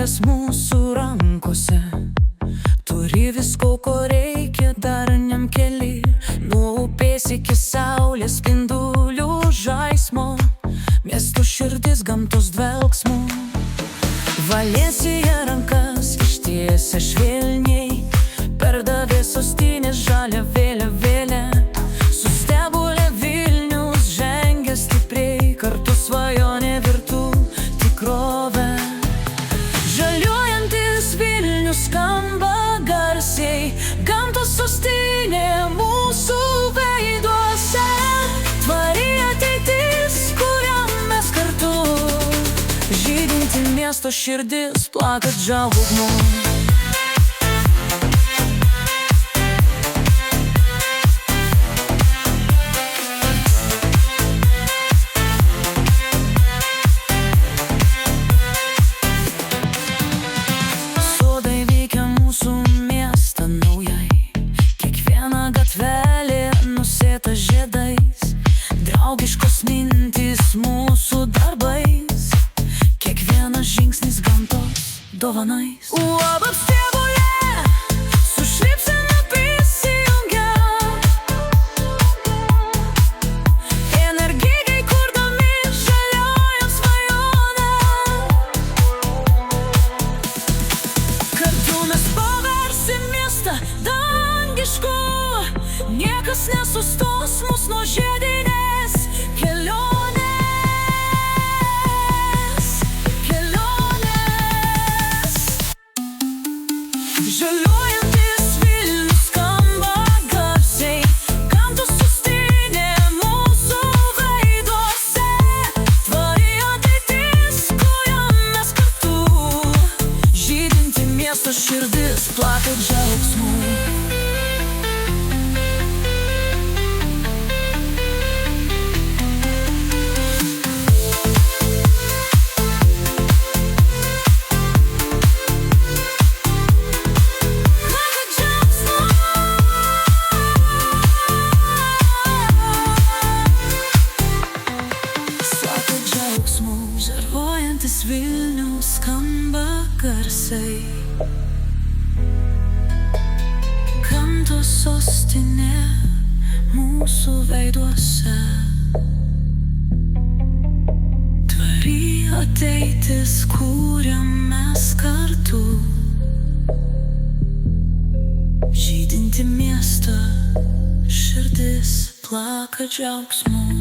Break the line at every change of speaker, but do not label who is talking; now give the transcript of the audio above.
kelias mūsų rankose, turi visko, ko reikia darniam kely, nuo upės iki saulės spindulių žaismo, miesto širdis gamtos dvelksmo. Valensija rankas ištiesia švelniai, perdavė sostinės žalią vėliavėlę. Su stebule Vilnius žengia stipriai, kartu svajonė virtų tikrove. Žaliuojantis Vilnius skamba garsiai, gamtos sostinė mūsų veiduose. Tvari ateitis, kuriam mes kartu, žydinti miesto širdis plaka džiaugsmu. Draugiškos mintys mūsų darbais, kiekvienas žingsnis gamtos dovanais. Uabas stebulė su šypsena prisijungia, energingai kurdami žaliąją svajonę. Kartu mes paversim miestą dangišku, niekas nesustos mus nuo žiedinės kelionės. Žaliuojantis Vilnius skamba garsiai, gamtos sostinė mūsų veiduose. Tvari ateitis, kuriam mes kartu, žydinti miesto širdis plaka džiaugsmu. Žaliuojantis Vilnius skamba garsiai, gamtos sostinė mūsų veiduose. Tvari ateitis, kuriam mes kartu, žydinti miestą širdis plaka džiaugsmu.